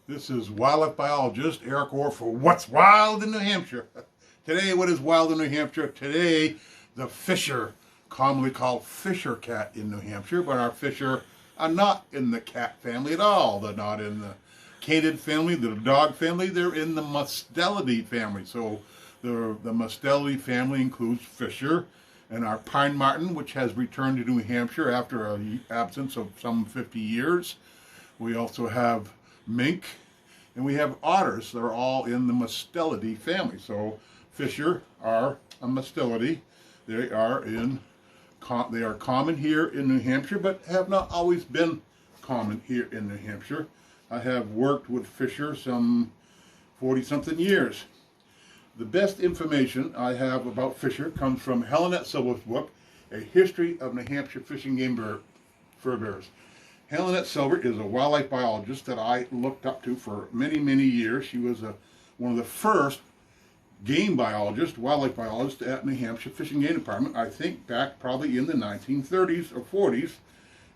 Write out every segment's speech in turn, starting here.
This is wildlife biologist Eric Orr for What's Wild in New Hampshire. Today, what is wild in New Hampshire? Today, the fisher, commonly called fisher cat in New Hampshire, but our fisher are not in the cat family at all. They're not in the canid family, the dog family. They're in the Mustelidae family. So the Mustelidae family includes fisher and our pine marten, which has returned to New Hampshire after an absence of some 50 years. We also have mink, and we have otters. They're all in the Mustelidae family. So fisher are a Mustelidae. They are common here in New Hampshire, but have not always been common here in New Hampshire. I have worked with fisher some 40-something years. The best information I have about fisher comes from Helen Silver's book, A History of New Hampshire Fishing Game Fur Bearers. Helen Silver is a wildlife biologist that I looked up to for many, many years. She was one of the first game biologists, wildlife biologists at New Hampshire Fishing Game Department, I think back probably in the 1930s or 40s.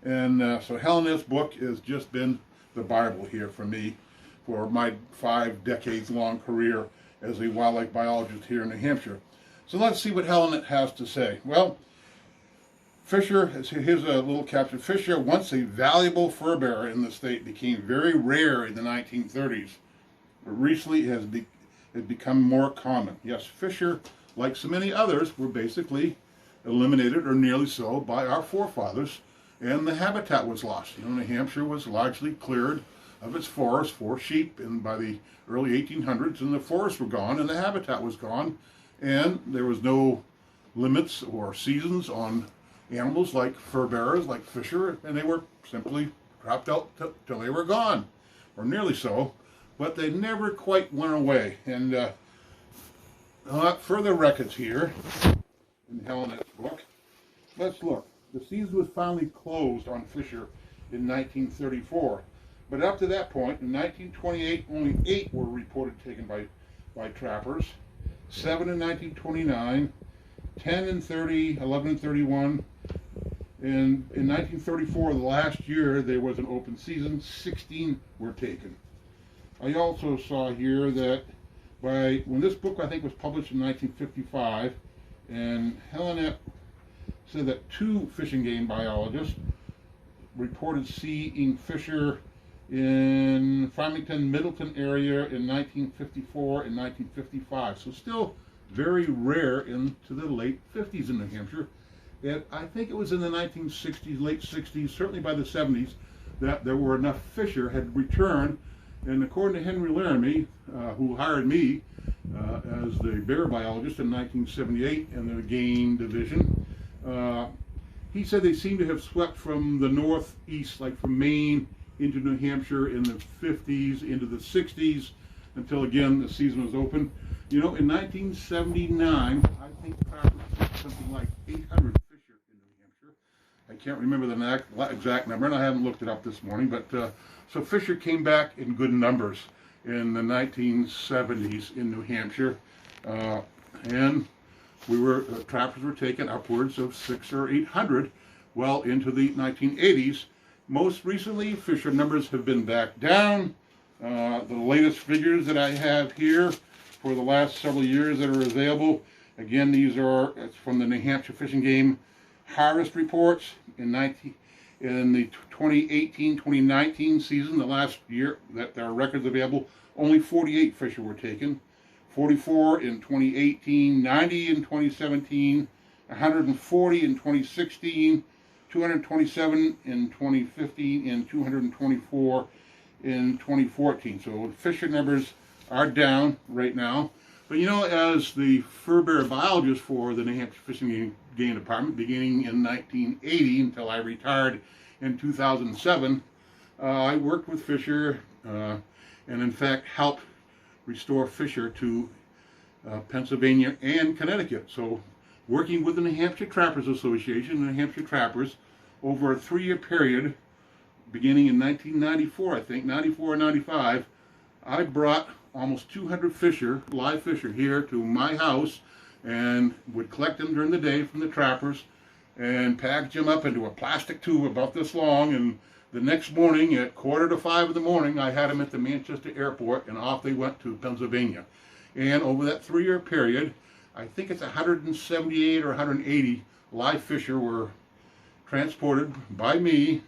And so Helen's book has just been the Bible here for me for my 5 decades long career as a wildlife biologist here in New Hampshire. So let's see what Helen has to say. Well, fisher, here's a little caption. Fisher, once a valuable fur bearer in the state, became very rare in the 1930s. But recently it has become more common. Yes, fisher, like so many others, were basically eliminated or nearly so by our forefathers, and the habitat was lost. You know, New Hampshire was largely cleared of its forests for sheep and by the early 1800s, and the forests were gone and the habitat was gone, and there was no limits or seasons on animals like fur bearers, like fisher, and they were simply dropped out till they were gone, or nearly so, but they never quite went away. And further records here in Helen's book. Let's look. The season was finally closed on fisher in 1934, but up to that point, in 1928, only 8 were reported taken by trappers, 7 in 1929, 10 in 30, 11 in 31, and in 1934, the last year there was an open season, 16 were taken. I also saw here that when this book I think was published in 1955, and Helen said that 2 fishing game biologists reported seeing fisher in Farmington, Middleton area in 1954 and 1955. So still very rare into the late 50s in New Hampshire. And I think it was in the 1960s, late 60s, certainly by the 70s, that there were enough fisher had returned. And according to Henry Laramie, who hired me as the bear biologist in 1978 in the game division, he said they seem to have swept from the northeast, like from Maine into New Hampshire in the 50s, into the 60s, until again the season was open. You know, in 1979, I think something like 800 fisher in New Hampshire. I can't remember the exact number, and I haven't looked it up this morning, but so fisher came back in good numbers in the 1970s in New Hampshire, and trappers were taken upwards of 600 or 800 well into the 1980s. Most recently, fisher numbers have been back down. The latest figures that I have here for the last several years that are available, again, it's from the New Hampshire Fishing Game Harvest Reports in the 2018-2019 season, the last year that there are records available. Only 48 fisher were taken, 44 in 2018, 90 in 2017, 140 in 2016, 227 in 2015, and 224 in 2014. So fisher numbers are down right now. But you know, as the fur bearer biologist for the New Hampshire Fishing Game Department, beginning in 1980 until I retired in 2007, I worked with fisher and in fact helped restore fisher to Pennsylvania and Connecticut. So working with the New Hampshire Trappers Association, New Hampshire Trappers, over a 3-year period, beginning in 1994, I think, 94 or 95, I brought almost 200 fisher, live fisher, here to my house and would collect them during the day from the trappers and package them up into a plastic tube about this long and The next morning at 4:45 in the morning, I had them at the Manchester airport, and off they went to Pennsylvania. And over that 3-year period, I think it's 178 or 180 live fisher were transported by me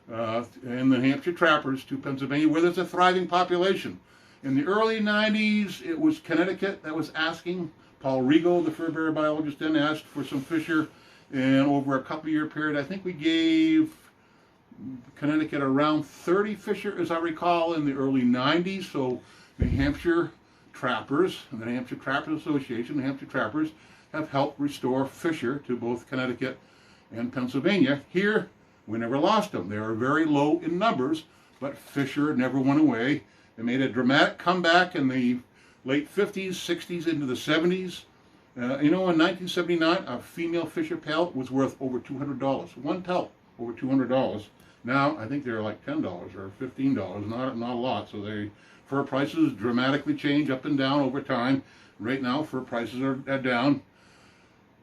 and the Hampshire trappers to Pennsylvania, where there's a thriving population. In the early 90s, it was Connecticut that was asking. Paul Rigo, the fur bearer biologist, then asked for some fisher. And over a couple-year period, I think we gave Connecticut around 30 fisher, as I recall, in the early 90s. So the Hampshire trappers, the Hampshire Trappers Association, the Hampshire trappers, have helped restore fisher to both Connecticut and Pennsylvania. Here, we never lost them. They were very low in numbers, but fisher never went away. They made a dramatic comeback in the late 50s, 60s, into the 70s. In 1979, a female fisher pelt was worth over $200. One pelt, over $200. Now, I think they're like $10 or $15, not a lot. So fur prices dramatically change up and down over time. Right now, fur prices are down.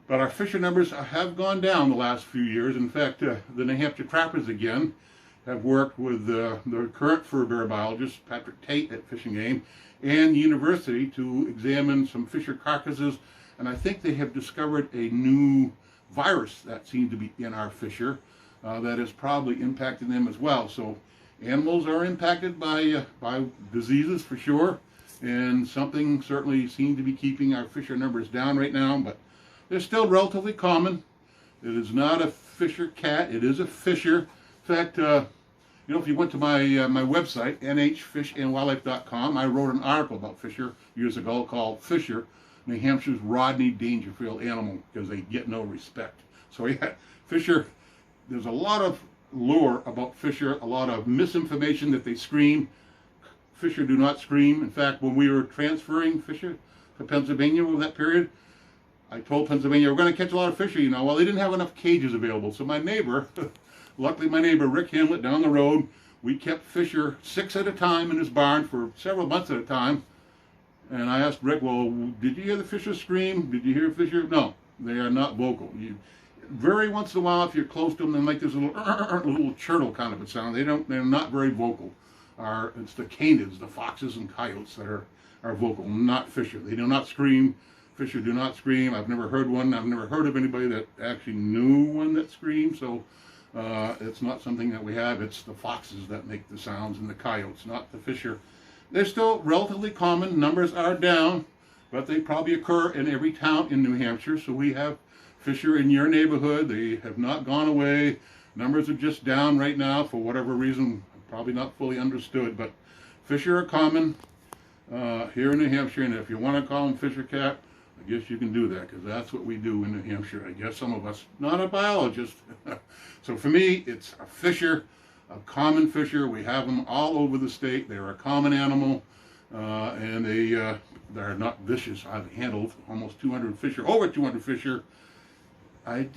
But our fisher numbers have gone down the last few years. In fact, the New Hampshire trappers again have worked with the current fur bearer biologist, Patrick Tate at Fish and Game, and the university to examine some fisher carcasses. And I think they have discovered a new virus that seems to be in our fisher that is probably impacting them as well. So animals are impacted by diseases for sure, and something certainly seems to be keeping our fisher numbers down right now, but they're still relatively common. It is not a fisher cat, it is a fisher. In fact, if you went to my website, nhfishandwildlife.com, I wrote an article about fisher years ago called Fisher, New Hampshire's Rodney Dangerfield Animal, because they get no respect. So yeah, fisher, there's a lot of lore about fisher, a lot of misinformation that they scream. Fisher do not scream. In fact, when we were transferring fisher to Pennsylvania over that period, I told Pennsylvania, we're going to catch a lot of fisher, Well, they didn't have enough cages available. So my neighbor, luckily my neighbor, Rick Hamlet, down the road, we kept fisher 6 at a time in his barn for several months at a time. And I asked Rick, well, did you hear the fisher scream? Did you hear fisher? No, they are not vocal. Very once in a while, if you're close to them, they make this little churtle kind of a sound. They're not very vocal. It's the canids, the foxes and coyotes that are vocal, not fisher. They do not scream. Fisher do not scream. I've never heard one. I've never heard of anybody that actually knew one that screamed. So it's not something that we have. It's the foxes that make the sounds and the coyotes, not the fisher. They're still relatively common. Numbers are down, but they probably occur in every town in New Hampshire. So we have fisher in your neighborhood. They have not gone away. Numbers are just down right now for whatever reason, probably not fully understood. But fisher are common here in New Hampshire. And if you want to call them fisher cat, I guess you can do that, because that's what we do in New Hampshire. I guess some of us, not a biologist. So for me, it's a fisher, a common fisher. We have them all over the state. They're a common animal, and they're not vicious. I've handled almost 200 fisher, over 200 fisher. I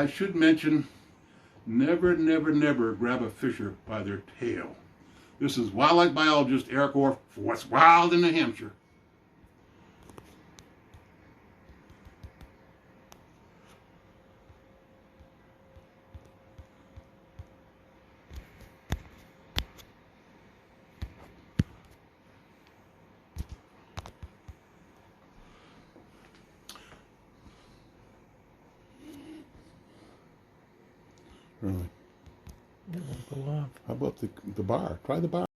should mention, never grab a fisher by their tail. This is wildlife biologist Eric Orff for What's Wild in New Hampshire. Really? Yeah, go on. How about the bar? Try the bar.